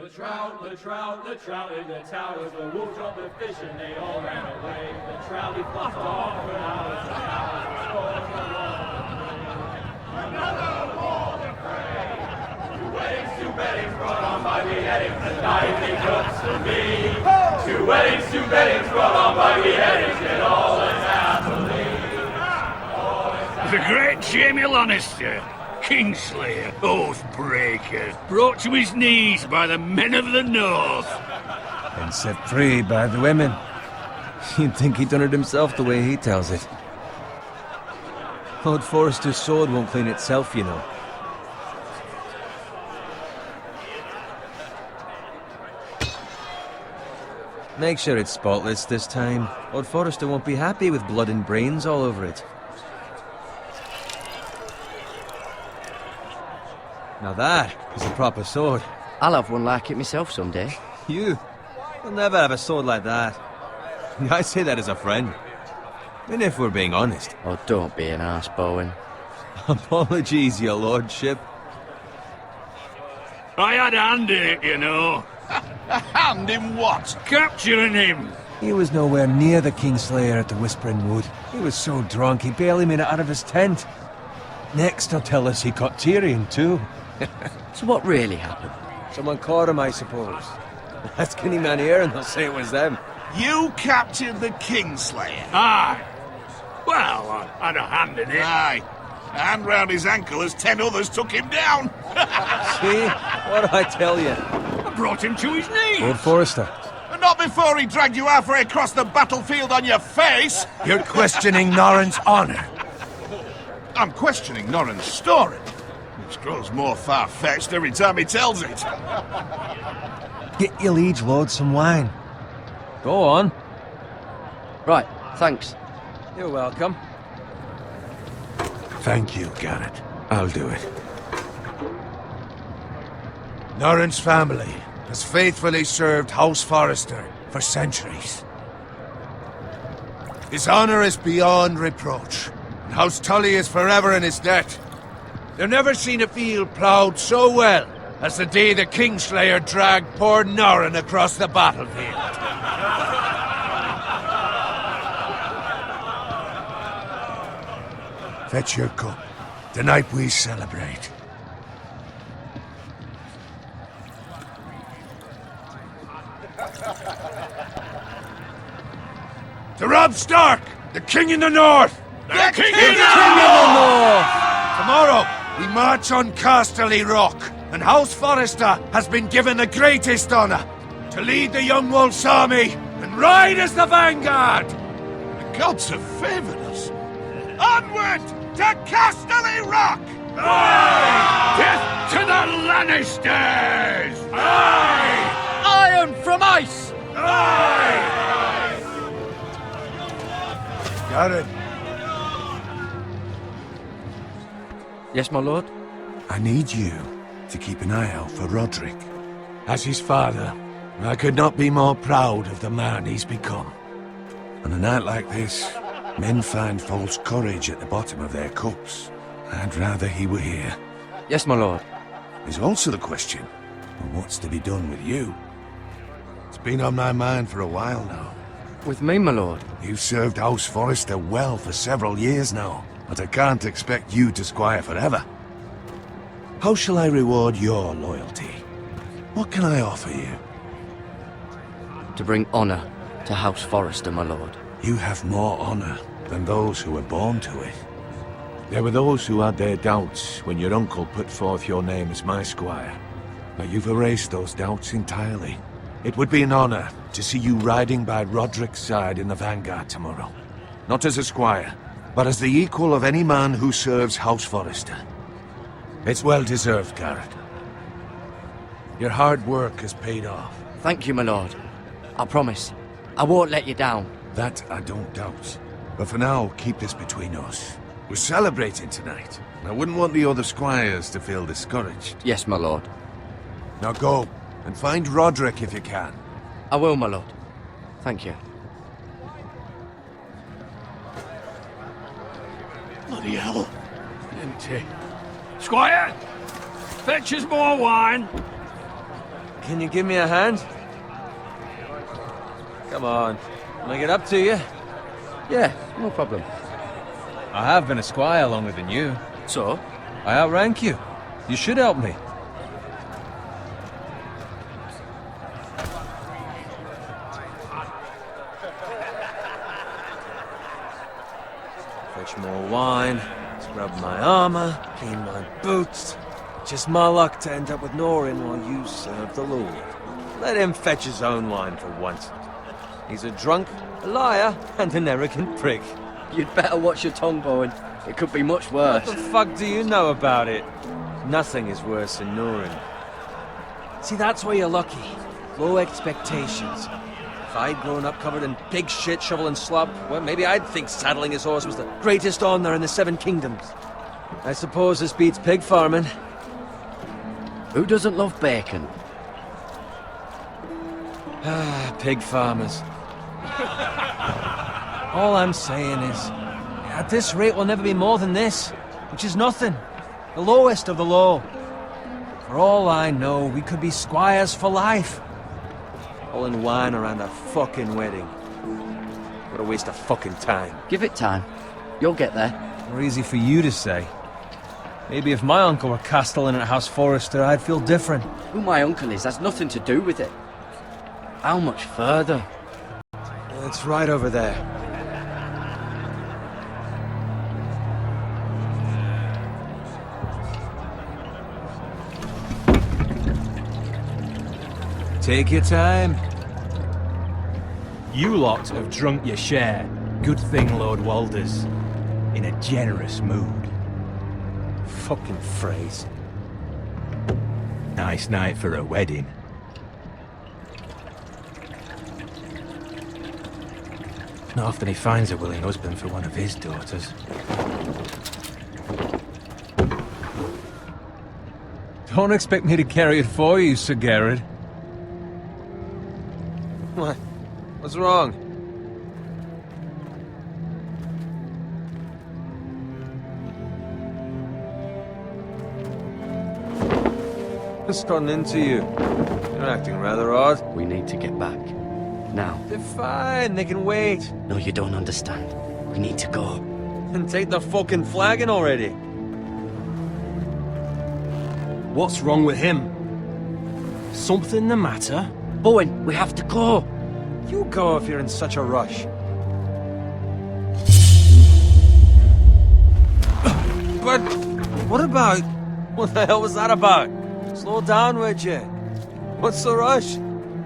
the trout in the towers, the wolves dropped the fish and they all ran away. The trout he fluffed off for hours and hours, another war to pray. Two weddings brought on by beheadings, the night he cooks for me. Two weddings brought on by beheadings, yet all is happily. The great Jamie Lannister, Kingslayer, Oathbreaker, brought to his knees by the men of the North. And set free by the women. You'd think he'd done it himself the way he tells it. Lord Forrester's sword won't clean itself, you know. Make sure it's spotless this time. Lord Forrester won't be happy with blood and brains all over it. Now that is a proper sword. I'll have one like it myself someday. You? You'll never have a sword like that. I say that as a friend. And if we're being honest. Oh, don't be an arse, Bowen. Apologies, your lordship. I had a hand in it, you know. A hand in what? Capturing him. He was nowhere near the Kingslayer at the Whispering Wood. He was so drunk he barely made it out of his tent. Next he'll tell us he caught Tyrion too. So what really happened? Someone caught him, I suppose. Ask any man here and they'll say it was them. You captured the Kingslayer? Aye. Well, I had a hand in it. Aye. A hand round his ankle as 10 others took him down. See? What did I tell you? I brought him to his knees. Lord Forrester. But not before he dragged you halfway across the battlefield on your face. You're questioning Norrin's honor. I'm questioning Norrin's story, which grows more far-fetched every time he tells it. Get your liege lord some wine. Go on. Right, thanks. You're welcome. Thank you, Garrett. I'll do it. Norrin's family has faithfully served House Forrester for centuries. His honor is beyond reproach, and House Tully is forever in his debt. They've never seen a field ploughed so well as the day the Kingslayer dragged poor Norrin across the battlefield. Fetch your cup. Tonight we celebrate. To Robb Stark, the King in the North! The King in the North! Tomorrow, we march on Casterly Rock, and House Forrester has been given the greatest honor to lead the Young Wolf's army and ride as the vanguard! The gods have favored us. Onward to Casterly Rock! Aye! Death to the Lannisters! Aye! Iron from ice! Aye! Garrett, Yes, my lord? I need you to keep an eye out for Roderick. As his father, I could not be more proud of the man he's become. On a night like this, men find false courage at the bottom of their cups. I'd rather he were here. Yes, my lord. There's also the question of what's to be done with you. It's been on my mind for a while now. With me, my lord? You've served House Forrester well for several years now, but I can't expect you to squire forever. How shall I reward your loyalty? What can I offer you? To bring honor to House Forrester, my lord. You have more honor than those who were born to it. There were those who had their doubts when your uncle put forth your name as my squire. But you've erased those doubts entirely. It would be an honor to see you riding by Roderick's side in the vanguard tomorrow. Not as a squire, but as the equal of any man who serves House Forrester. It's well deserved, Garrett. Your hard work has paid off. Thank you, my lord. I promise. I won't let you down. That I don't doubt. But for now, keep this between us. We're celebrating tonight. I wouldn't want the other squires to feel discouraged. Yes, my lord. Now go, and find Roderick if you can. I will, my lord. Thank you. Bloody hell. Empty. Squire! Fetch us more wine. Can you give me a hand? Come on. Can I get up to you? Yeah, no problem. I have been a squire longer than you. So? I outrank you. You should help me. Fetch more wine, scrub my armor, clean my boots. Just my luck to end up with Norin while you serve the Lord. Let him fetch his own wine for once. He's a drunk, a liar, and an arrogant prick. You'd better watch your tongue, Bowen. It could be much worse. What the fuck do you know about it? Nothing is worse than Norin. See, that's where you're lucky. Low expectations. If I'd grown up covered in pig shit, shovel and slop, well, maybe I'd think saddling his horse was the greatest honor in the Seven Kingdoms. I suppose this beats pig farming. Who doesn't love bacon? Ah, pig farmers. All I'm saying is, at this rate we'll never be more than this, which is nothing. The lowest of the low. For all I know, we could be squires for life. All in wine around a fucking wedding. What a waste of fucking time. Give it time. You'll get there. More easy for you to say. Maybe if my uncle were castellan at House Forrester, I'd feel different. Who my uncle is has nothing to do with it. How much further? It's right over there. Take your time. You lot have drunk your share. Good thing Lord Walder's in a generous mood. Fucking phrase. Nice night for a wedding. Not often he finds a willing husband for one of his daughters. Don't expect me to carry it for you, Sir Garrett. What? What's wrong? What's gotten into you? You're acting rather odd. We need to get back. Now. They're fine, they can wait. No, you don't understand. We need to go. And take the fucking flagon already. What's wrong with him? Something the matter? Bowen, we have to go. You go if you're in such a rush. But what about... What the hell was that about? Slow down, would you? What's the rush?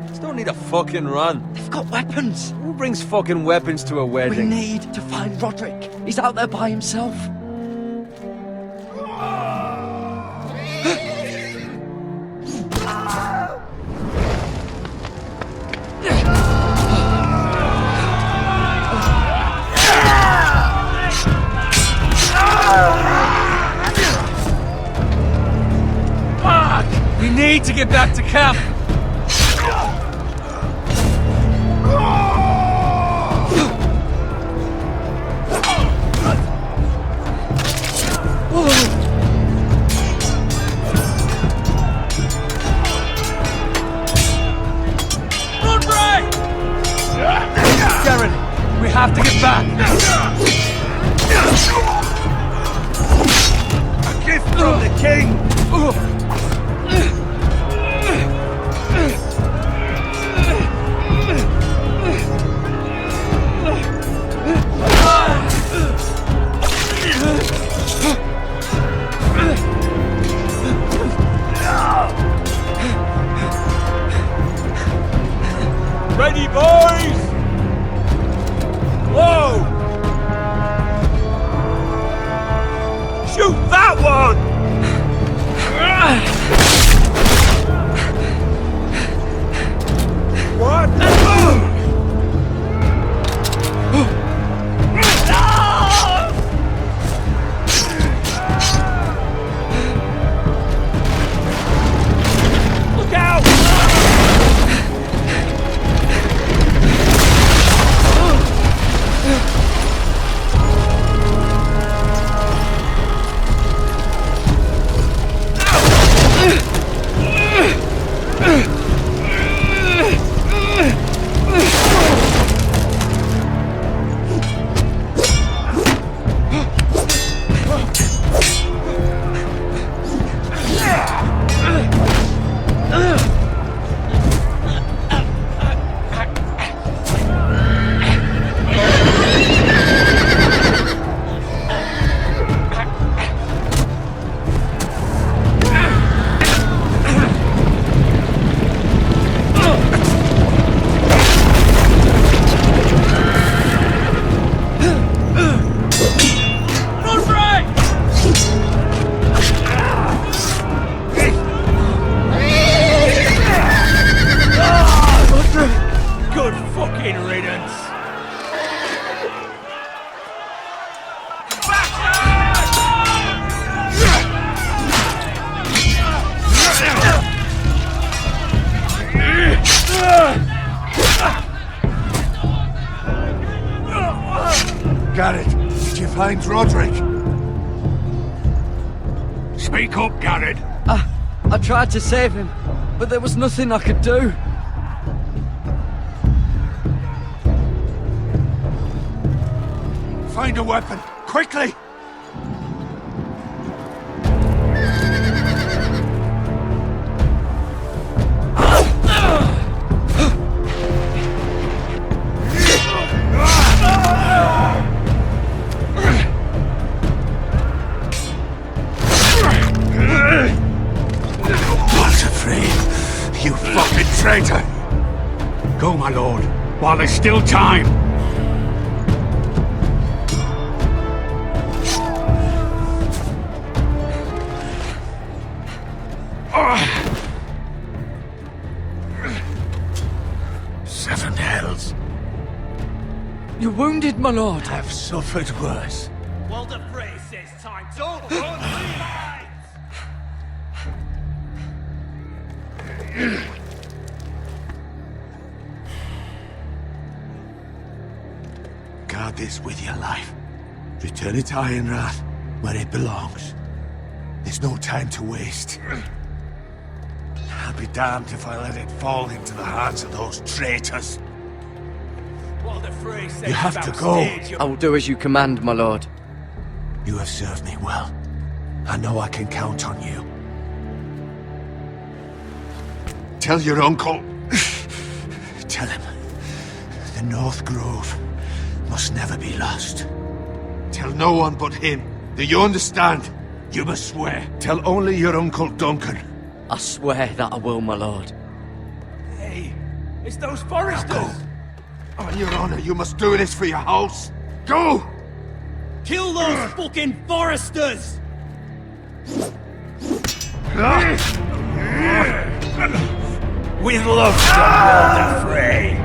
Just don't need a fucking run. They've got weapons. Who brings fucking weapons to a We wedding? need to find Roderick. He's out there by himself. We need to get back to camp. Garrett, we have to get back. A gift from the king. Garrett, did you find Roderick? Speak up, Garrett. I tried to save him, but there was nothing I could do. Find a weapon, quickly! You fucking traitor! Go, my lord, while there's still time. Seven hells. You're wounded, my lord. Have suffered worse. Walder Frey says time. Don't run, leave! Guard this with your life. Return it to Ironrath, where it belongs. There's no time to waste. I'll be damned if I let it fall into the hands of those traitors. Walder Frey says You have to go. I will do as you command, my lord. You have served me well. I know I can count on you. Tell your uncle. Tell him. The North Grove must never be lost. Tell no one but him. Do you understand? You must swear. Tell only your Uncle Duncan. I swear that I will, my lord. Hey, it's those foresters! Go. On your honor, you must do this for your house. Go! Kill those fucking foresters! With love, Walder Frey.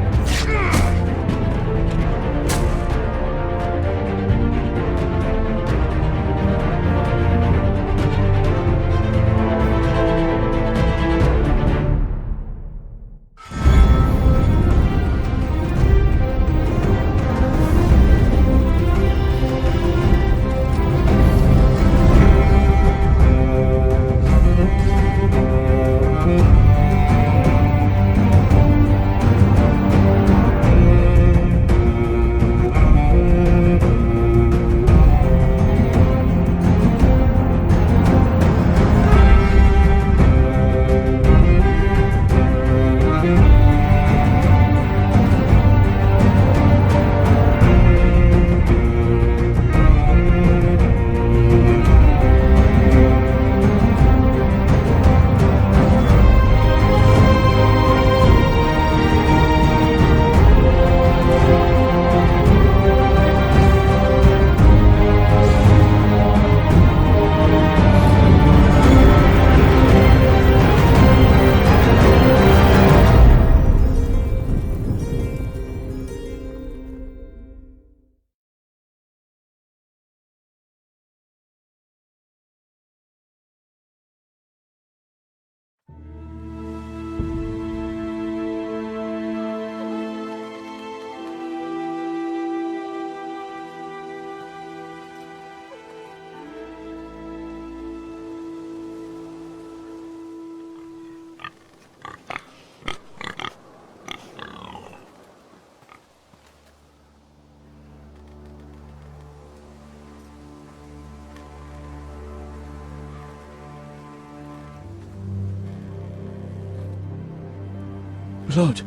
Lord.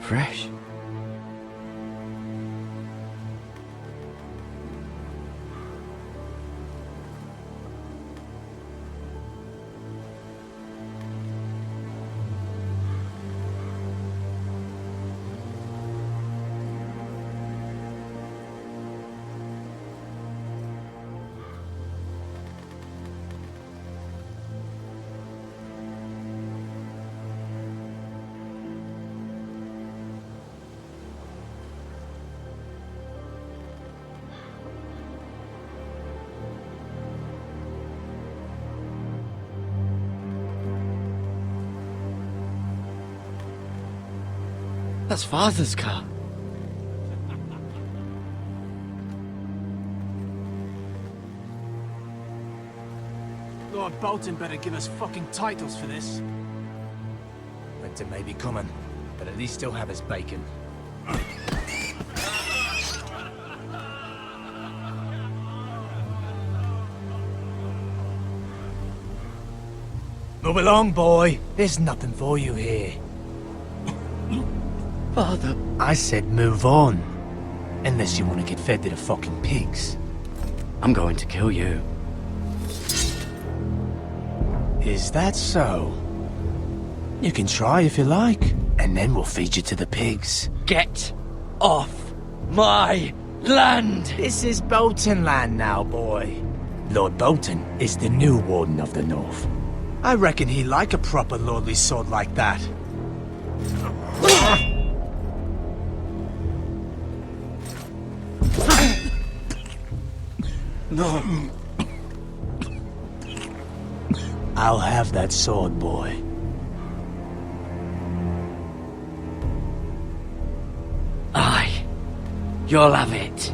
Fresh. That's Father's car. Lord Bolton better give us fucking titles for this. Winter may be coming, but at least he'll have his bacon. Move along, boy. There's nothing for you here. Father. I said move on. Unless you want to get fed to the fucking pigs. I'm going to kill you. Is that so? You can try if you like, and then we'll feed you to the pigs. Get off my land! This is Bolton land now, boy. Lord Bolton is the new Warden of the North. I reckon he like a proper lordly sword like that. No. I'll have that sword, boy. Aye. You'll have it.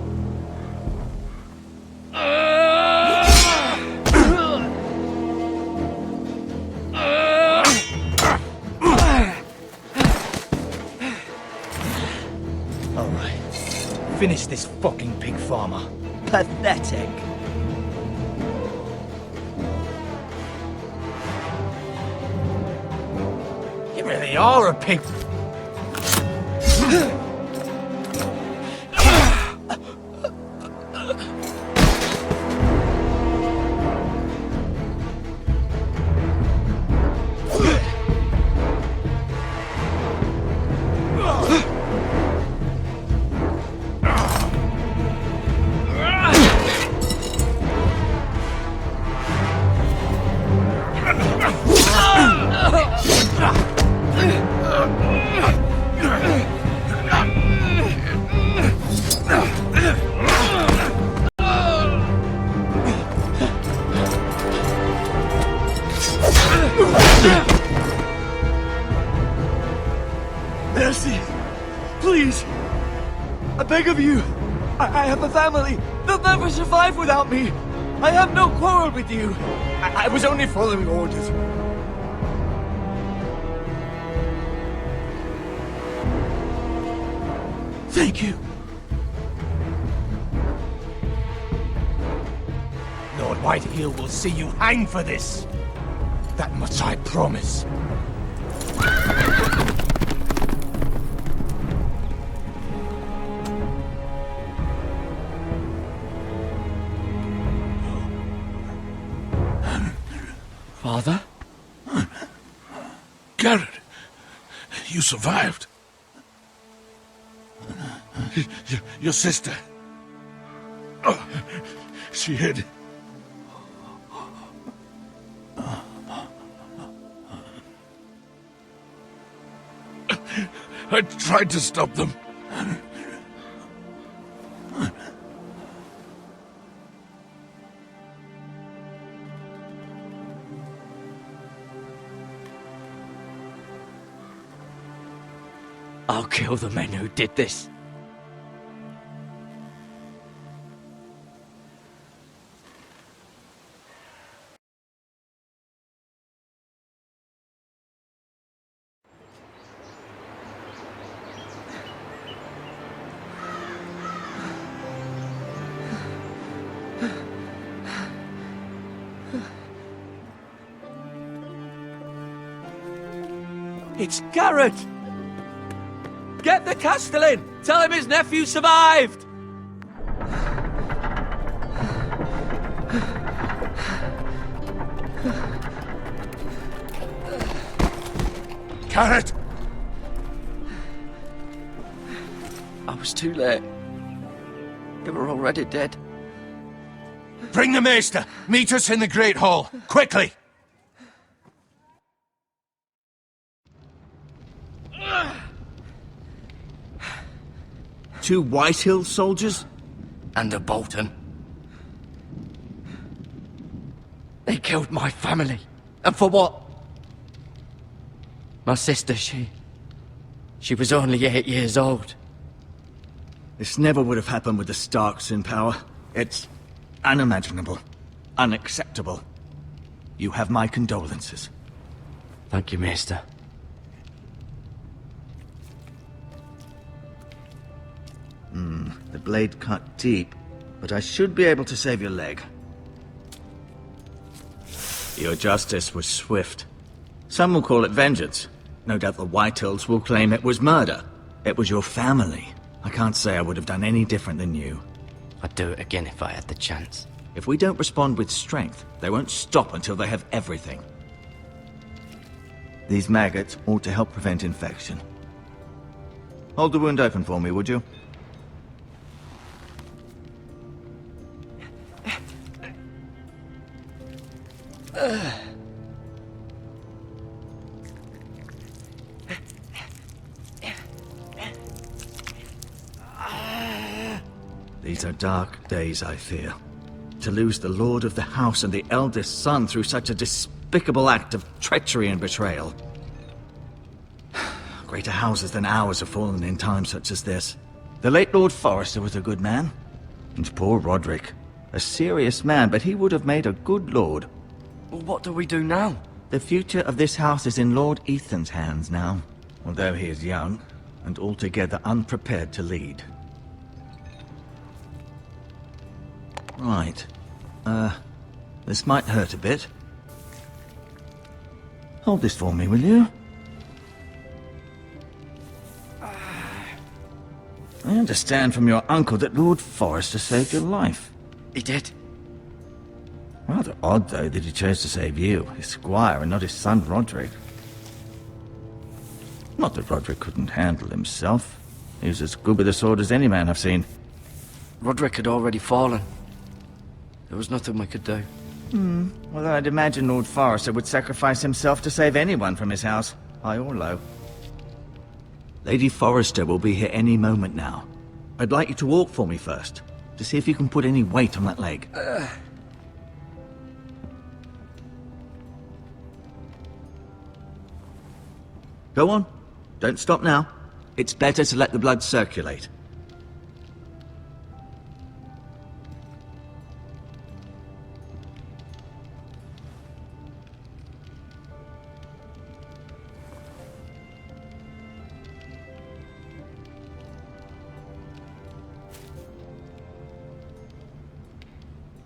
Alright. Finish this fucking pig farmer. Pathetic. You really are a pig. Mercy! Please! I beg of you! I have a family! They'll never survive without me! I have no quarrel with you! I was only following orders. Thank you. Lord Whitehill will see you hang for this. That much I promise. Father? Garrett, you survived. Your sister. Oh, she hid. I tried to stop them. I'll kill the men who did this. It's Garrett! Get the Castellan! Tell him his nephew survived! Garrett! I was too late. They were already dead. Bring the Maester! Meet us in the Great Hall! Quickly! Two Whitehill soldiers? And a Bolton. They killed my family. And for what? My sister, she She was only 8 years old. This never would have happened with the Starks in power. It's unimaginable. Unacceptable. You have my condolences. Thank you, Maester. The blade cut deep, but I should be able to save your leg. Your justice was swift. Some will call it vengeance. No doubt the Whitehills will claim it was murder. It was your family. I can't say I would have done any different than you. I'd do it again if I had the chance. If we don't respond with strength, they won't stop until they have everything. These maggots ought to help prevent infection. Hold the wound open for me, would you? These are dark days, I fear. To lose the lord of the house and the eldest son through such a despicable act of treachery and betrayal. Greater houses than ours have fallen in times such as this. The late Lord Forrester was a good man. And poor Roderick. A serious man, but he would have made a good lord. Well, what do we do now? The future of this house is in Lord Ethan's hands now, although he is young and altogether unprepared to lead. Right. This might hurt a bit. Hold this for me, will you? I understand from your uncle that Lord Forrester saved your life. He did. Rather odd, though, that he chose to save you, his squire, and not his son Roderick. Not that Roderick couldn't handle himself. He was as good with a sword as any man I've seen. Roderick had already fallen. There was nothing we could do. Well, I'd imagine Lord Forrester would sacrifice himself to save anyone from his house, high or low. Lady Forrester will be here any moment now. I'd like you to walk for me first, to see if you can put any weight on that leg. Go on. Don't stop now. It's better to let the blood circulate.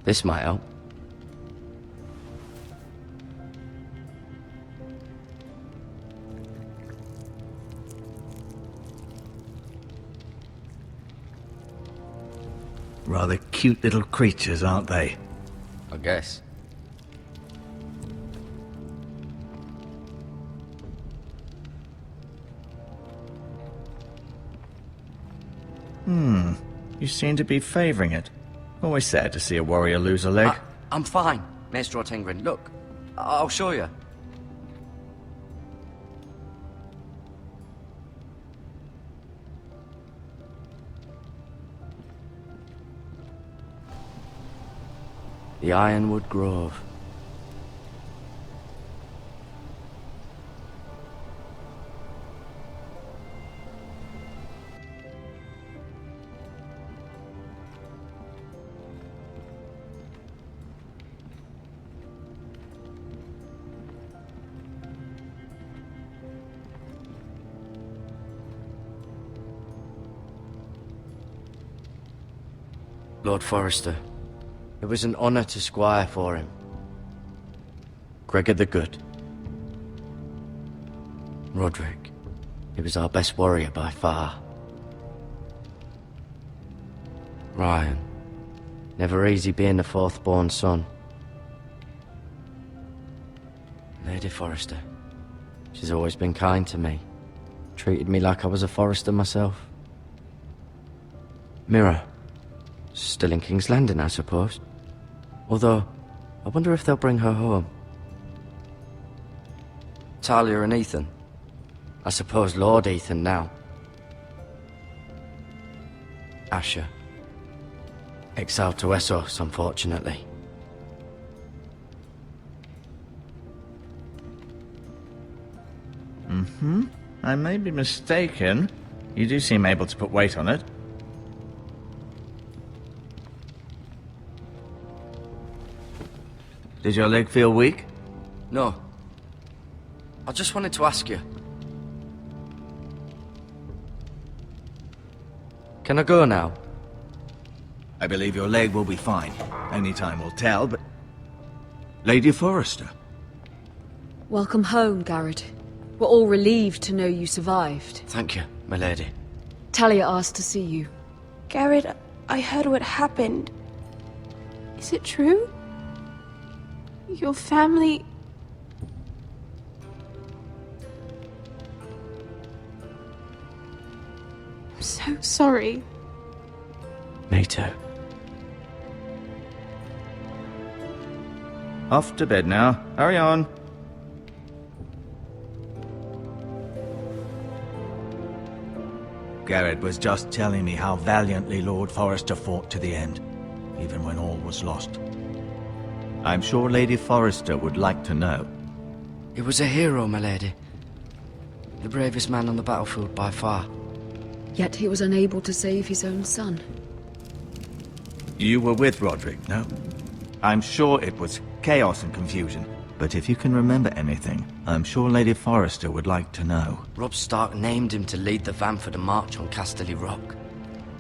This might help. Rather cute little creatures, aren't they? I guess. You seem to be favoring it. Always sad to see a warrior lose a leg. I'm fine, Maester Ortengrin. Look, I'll show you. The Ironwood Grove. Lord Forrester. It was an honor to squire for him. Gregor the Good. Roderick. He was our best warrior by far. Ryan. Never easy being the fourth-born son. Lady Forrester. She's always been kind to me. Treated me like I was a Forrester myself. Mira. Still in King's Landing, I suppose. Although, I wonder if they'll bring her home. Talia and Ethan. I suppose Lord Ethan now. Asher. Exiled to Essos, unfortunately. I may be mistaken. You do seem able to put weight on it. Did your leg feel weak? No. I just wanted to ask you. Can I go now? I believe your leg will be fine. Only time will tell, but... Lady Forrester. Welcome home, Garrett. We're all relieved to know you survived. Thank you, my lady. Talia asked to see you. Garrett, I heard what happened. Is it true? Your family... I'm so sorry. Me too. Off to bed now. Hurry on. Garrett was just telling me how valiantly Lord Forrester fought to the end, even when all was lost. I'm sure Lady Forrester would like to know. He was a hero, my lady. The bravest man on the battlefield by far. Yet he was unable to save his own son. You were with Roderick, no? I'm sure it was chaos and confusion. But if you can remember anything, I'm sure Lady Forrester would like to know. Robb Stark named him to lead the van for the march on Casterly Rock.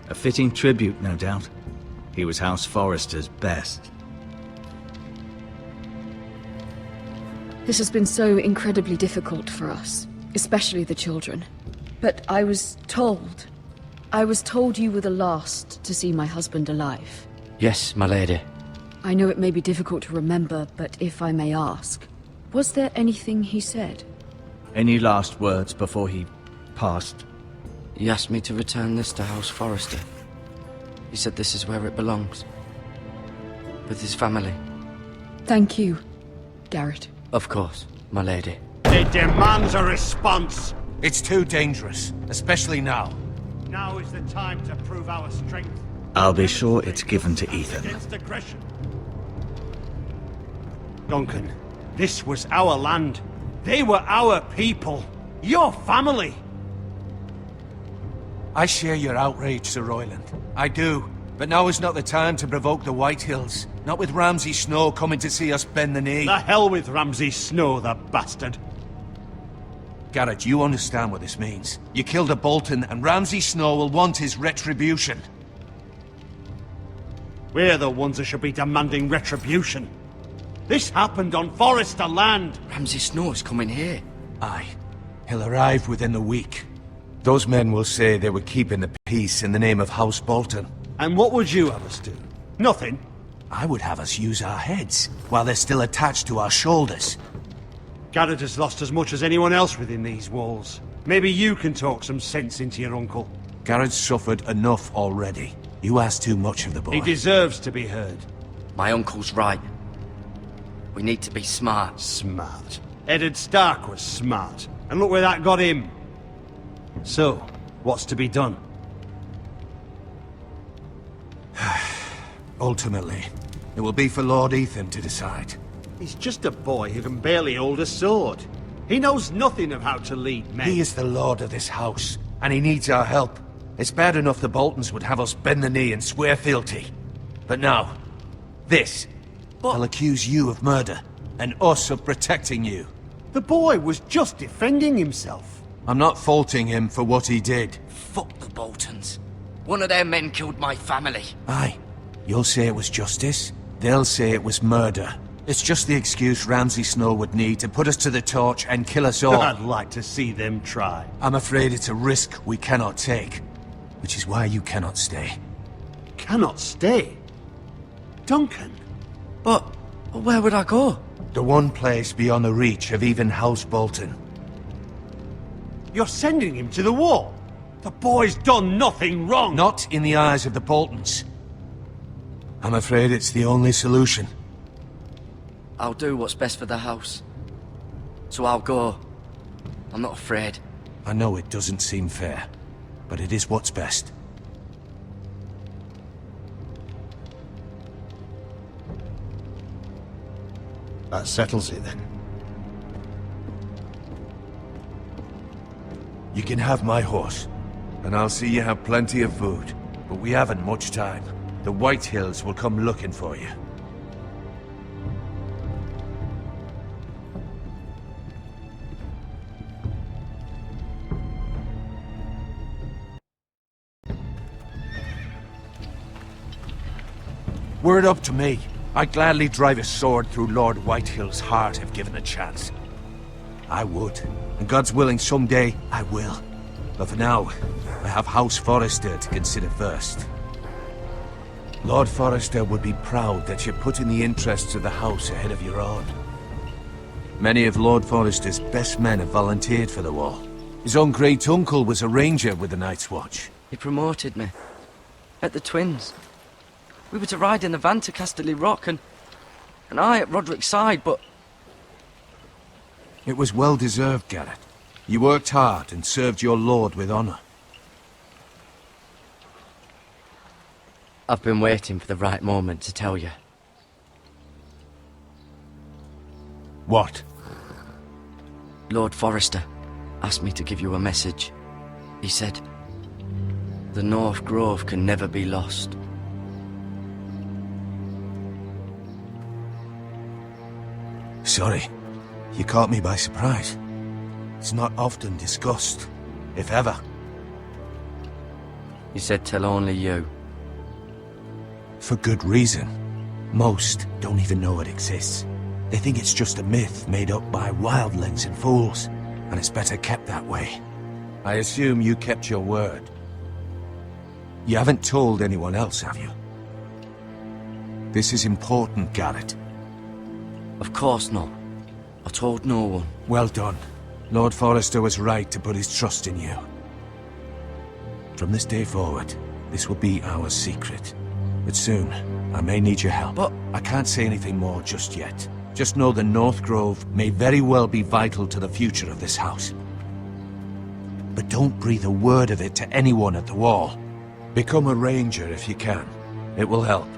A fitting tribute, no doubt. He was House Forrester's best. This has been so incredibly difficult for us, especially the children. But I was told you were the last to see my husband alive. Yes, my lady. I know it may be difficult to remember, but if I may ask, was there anything he said? Any last words before he passed? He asked me to return this to House Forrester. He said this is where it belongs. With his family. Thank you, Garrett. Of course, my lady. It demands a response. It's too dangerous, especially now. Now is the time to prove our strength. I'll be sure it's given to Ethan. Against aggression. Duncan, this was our land. They were our people. Your family. I share your outrage, Sir Royland. I do. But now is not the time to provoke the White Hills. Not with Ramsay Snow coming to see us bend the knee. The hell with Ramsay Snow, the bastard. Garrett, you understand what this means. You killed a Bolton, and Ramsay Snow will want his retribution. We're the ones that should be demanding retribution. This happened on Forrester land. Ramsay Snow's coming here. Aye. He'll arrive within the week. Those men will say they were keeping the peace in the name of House Bolton. And what would you have us do? Nothing. I would have us use our heads, while they're still attached to our shoulders. Garrett has lost as much as anyone else within these walls. Maybe you can talk some sense into your uncle. Garrett's suffered enough already. You ask too much of the boy. He deserves to be heard. My uncle's right. We need to be smart. Smart. Eddard Stark was smart. And look where that got him. So, what's to be done? Ultimately, it will be for Lord Ethan to decide. He's just a boy who can barely hold a sword. He knows nothing of how to lead men. He is the lord of this house, and he needs our help. It's bad enough the Boltons would have us bend the knee and swear fealty. But now, this. I'll accuse you of murder, and us of protecting you. The boy was just defending himself. I'm not faulting him for what he did. Fuck the Boltons. One of their men killed my family. Aye. You'll say it was justice. They'll say it was murder. It's just the excuse Ramsay Snow would need to put us to the torch and kill us all. I'd like to see them try. I'm afraid it's a risk we cannot take. Which is why you cannot stay. Cannot stay? Duncan? But where would I go? The one place beyond the reach of even House Bolton. You're sending him to the war? The boy's done nothing wrong! Not in the eyes of the Boltons. I'm afraid it's the only solution. I'll do what's best for the house. So I'll go. I'm not afraid. I know it doesn't seem fair, but it is what's best. That settles it then. You can have my horse, and I'll see you have plenty of food. But we haven't much time. The White Hills will come looking for you. Were it up to me, I'd gladly drive a sword through Lord Whitehill's heart if given a chance. I would, and God's willing someday I will. But for now, I have House Forrester to consider first. Lord Forrester would be proud that you're putting the interests of the house ahead of your own. Many of Lord Forrester's best men have volunteered for the war. His own great-uncle was a ranger with the Night's Watch. He promoted me. At the Twins. We were to ride in the van to Casterly Rock, and I at Roderick's side, but... It was well-deserved, Garrett. You worked hard and served your lord with honor. I've been waiting for the right moment to tell you. What? Lord Forrester asked me to give you a message. He said, the North Grove can never be lost. Sorry, you caught me by surprise. It's not often discussed, if ever. He said tell only you. For good reason. Most don't even know it exists. They think it's just a myth made up by wildlings and fools, and it's better kept that way. I assume you kept your word. You haven't told anyone else, have you? This is important, Garrett. Of course not. I told no one. Well done. Lord Forrester was right to put his trust in you. From this day forward, this will be our secret. But soon, I may need your help. But I can't say anything more just yet. Just know the North Grove may very well be vital to the future of this house. But don't breathe a word of it to anyone at the wall. Become a ranger if you can. It will help.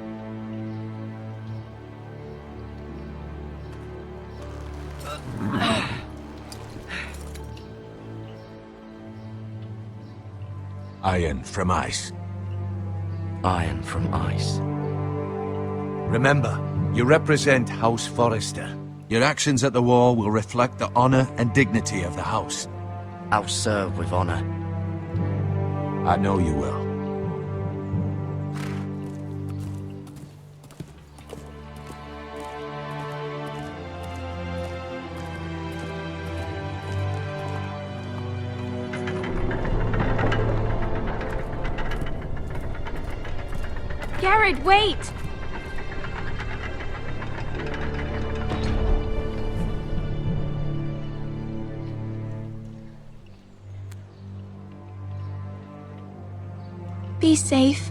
Iron from ice. Iron from ice. Remember, you represent House Forrester. Your actions at the war will reflect the honor and dignity of the house. I'll serve with honor. I know you will. Garrett, wait! Be safe.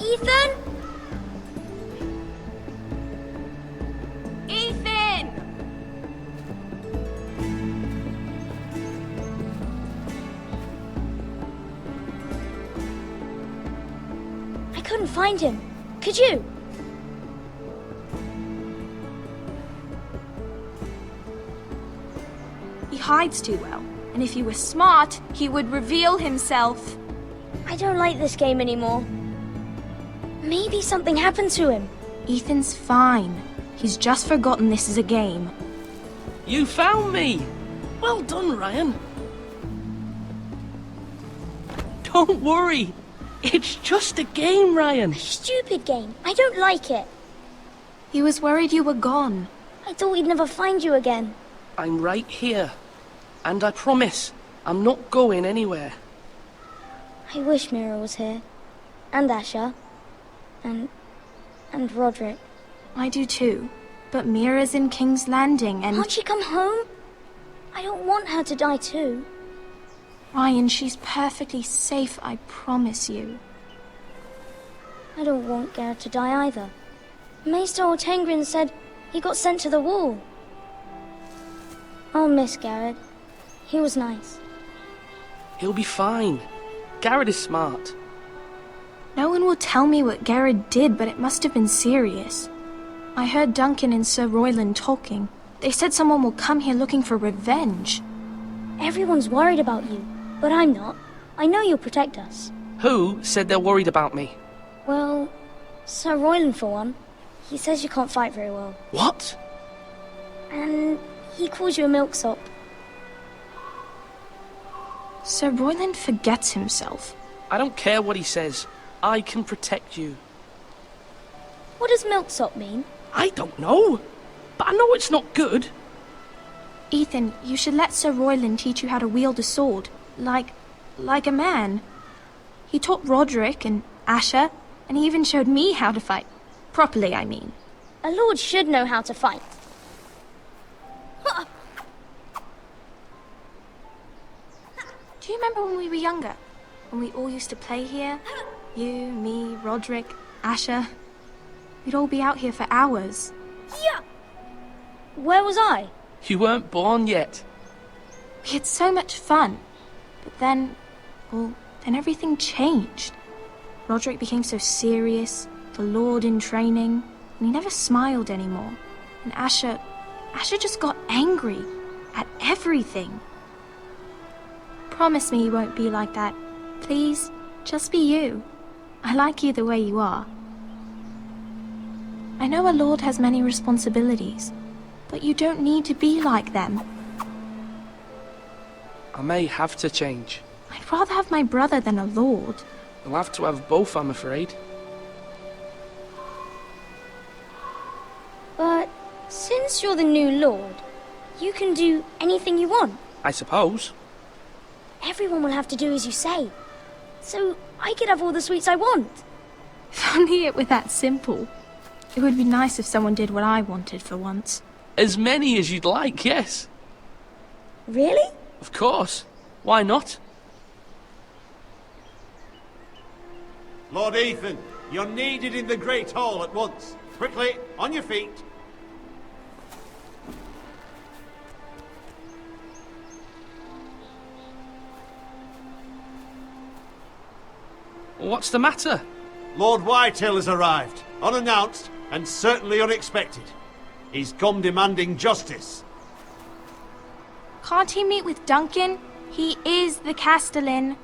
Ethan? Ethan! I couldn't find him. Could you? He hides too well, and if he were smart, he would reveal himself. I don't like this game anymore. Maybe something happened to him. Ethan's fine. He's just forgotten this is a game. You found me! Well done, Ryan. Don't worry. It's just a game, Ryan. A stupid game. I don't like it. He was worried you were gone. I thought we'd never find you again. I'm right here. And I promise, I'm not going anywhere. I wish Mira was here. And Asher. And Roderick. I do too. But Mira's in King's Landing and... Can't she come home? I don't want her to die too. Ryan, she's perfectly safe, I promise you. I don't want Garrett to die either. Maester Ortengrin said he got sent to the wall. I'll miss Garrett. He was nice. He'll be fine. Garrett is smart. No one will tell me what Garrett did, but it must have been serious. I heard Duncan and Sir Royland talking. They said someone will come here looking for revenge. Everyone's worried about you, but I'm not. I know you'll protect us. Who said they're worried about me? Well, Sir Royland for one. He says you can't fight very well. What? And he calls you a milksop. Sir Royland forgets himself. I don't care what he says. I can protect you. What does milksop mean? I don't know. But I know it's not good. Ethan, you should let Sir Royland teach you how to wield a sword. Like a man. He taught Roderick and Asher, and he even showed me how to fight. Properly, I mean. A lord should know how to fight. Do you remember when we were younger? When we all used to play here? You, me, Roderick, Asher. We'd all be out here for hours. Yeah! Where was I? You weren't born yet. We had so much fun. But then, then everything changed. Roderick became so serious, the Lord in training, and he never smiled anymore. And Asher just got angry at everything. Promise me you won't be like that. Please, just be you. I like you the way you are. I know a lord has many responsibilities, but you don't need to be like them. I may have to change. I'd rather have my brother than a lord. I'll have to have both, I'm afraid. But since you're the new lord, you can do anything you want. I suppose. Everyone will have to do as you say. So I could have all the sweets I want. If only it were that simple. It would be nice if someone did what I wanted for once. As many as you'd like, yes. Really? Of course. Why not? Lord Ethan, you're needed in the Great Hall at once. Quickly, on your feet. What's the matter? Lord Whitehill has arrived, unannounced and certainly unexpected. He's come demanding justice. Can't he meet with Duncan? He is the Castellan.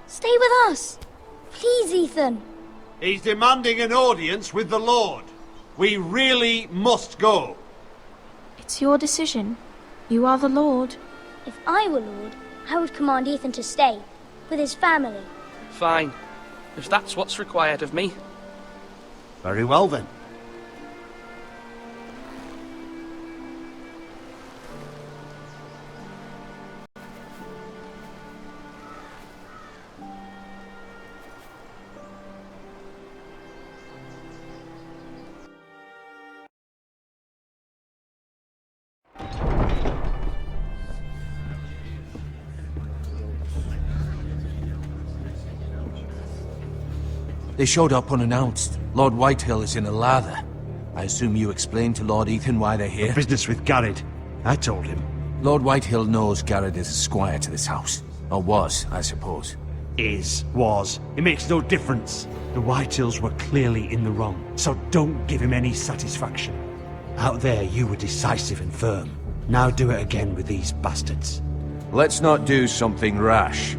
Stay with us. Please, Ethan. He's demanding an audience with the Lord. We really must go. It's your decision. You are the Lord. If I were Lord, I would command Ethan to stay, with his family. Fine. If that's what's required of me. Very well then. They showed up unannounced. Lord Whitehill is in a lather. I assume you explained to Lord Ethan why they're here? Business with Garrett. I told him. Lord Whitehill knows Garrett is a squire to this house. Or was, I suppose. Was. It makes no difference. The Whitehills were clearly in the wrong, so don't give him any satisfaction. Out there, you were decisive and firm. Now do it again with these bastards. Let's not do something rash.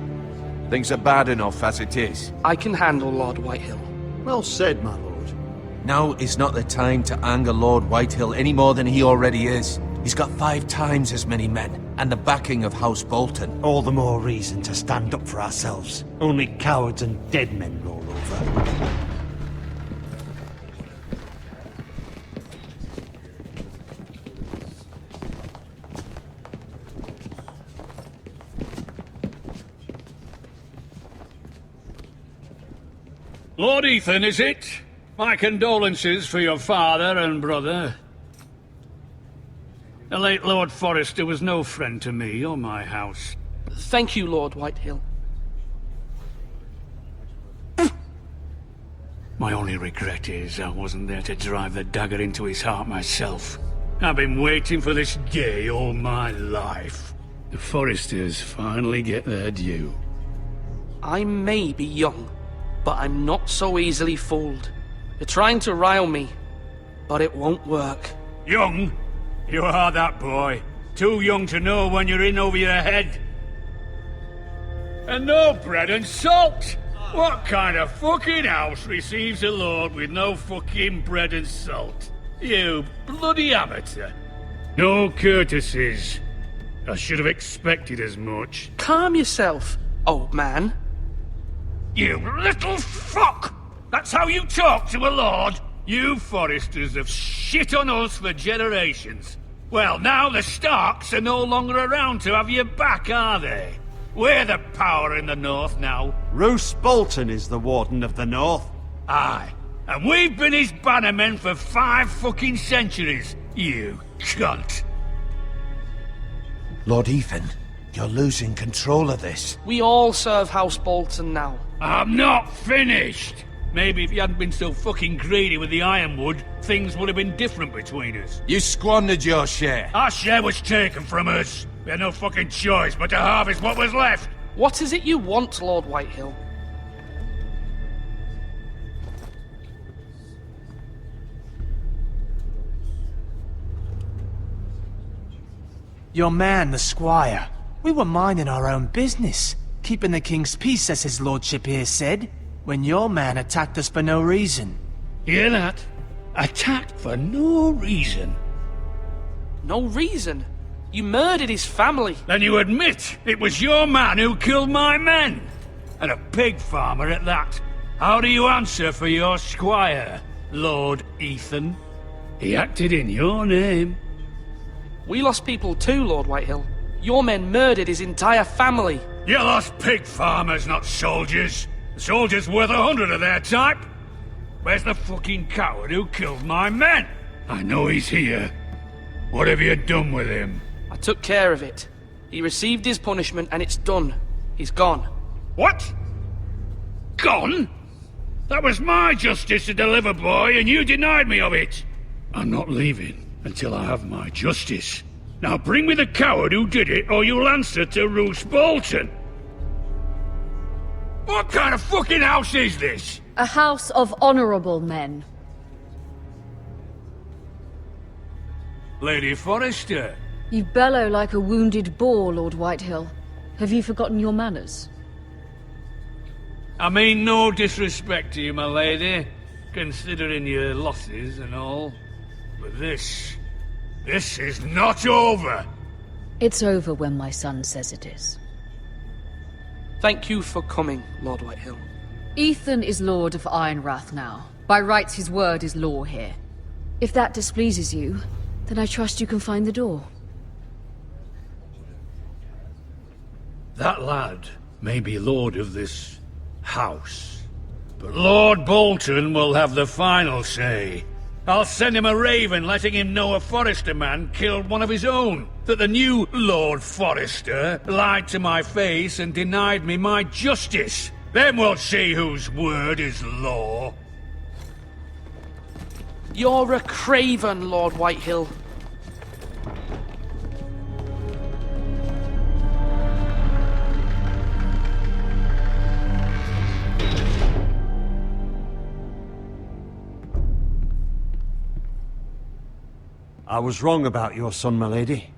Things are bad enough as it is. I can handle Lord Whitehill. Well said, my lord. Now is not the time to anger Lord Whitehill any more than he already is. He's got 5 times as many men, and the backing of House Bolton. All the more reason to stand up for ourselves. Only cowards and dead men roll over. Lord Ethan, is it? My condolences for your father and brother. The late Lord Forrester was no friend to me or my house. Thank you, Lord Whitehill. My only regret is I wasn't there to drive the dagger into his heart myself. I've been waiting for this day all my life. The Forresters finally get their due. I may be young, but I'm not so easily fooled. You're trying to rile me, but it won't work. Young? You are that boy. Too young to know when you're in over your head. And no bread and salt! What kind of fucking house receives a lord with no fucking bread and salt? You bloody amateur. No courtesies. I should have expected as much. Calm yourself, old man. You little fuck! That's how you talk to a lord? You Forresters have shit on us for generations. Well, now the Starks are no longer around to have your back, are they? We're the power in the north now. Roose Bolton is the Warden of the North. Aye. And we've been his bannermen for 5 fucking centuries, you cunt. Lord Ethan, you're losing control of this. We all serve House Bolton now. I'm not finished! Maybe if you hadn't been so fucking greedy with the ironwood, things would have been different between us. You squandered your share. Our share was taken from us. We had no fucking choice but to harvest what was left. What is it you want, Lord Whitehill? Your man, the squire. We were minding our own business, keeping the king's peace, as his lordship here said, when your man attacked us for no reason. Hear that? Attacked for no reason. No reason? You murdered his family. Then you admit it was your man who killed my men. And a pig farmer at that. How do you answer for your squire, Lord Ethan? He acted in your name. We lost people too, Lord Whitehill. Your men murdered his entire family. You lost pig farmers, not soldiers. The soldiers worth 100 of their type. Where's the fucking coward who killed my men? I know he's here. What have you done with him? I took care of it. He received his punishment and it's done. He's gone. What? Gone? That was my justice to deliver, boy, and you denied me of it. I'm not leaving until I have my justice. Now bring me the coward who did it, or you'll answer to Roose Bolton. What kind of fucking house is this? A house of honorable men. Lady Forrester. You bellow like a wounded boar, Lord Whitehill. Have you forgotten your manners? I mean no disrespect to you, my lady, considering your losses and all. But this is not over. It's over when my son says it is. Thank you for coming, Lord Whitehill. Ethan is Lord of Ironrath now. By rights, his word is law here. If that displeases you, then I trust you can find the door. That lad may be lord of this house, but Lord Bolton will have the final say. I'll send him a raven letting him know a Forrester man killed one of his own, that the new Lord Forrester lied to my face and denied me my justice. Then we'll see whose word is law. You're a craven, Lord Whitehill. I was wrong about your son, my lady.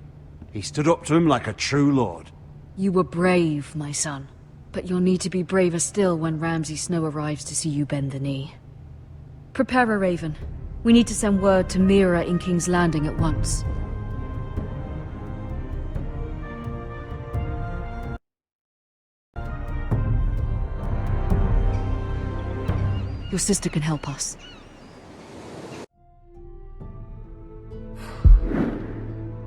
He stood up to him like a true lord. You were brave, my son. But you'll need to be braver still when Ramsay Snow arrives to see you bend the knee. Prepare a raven. We need to send word to Mira in King's Landing at once. Your sister can help us.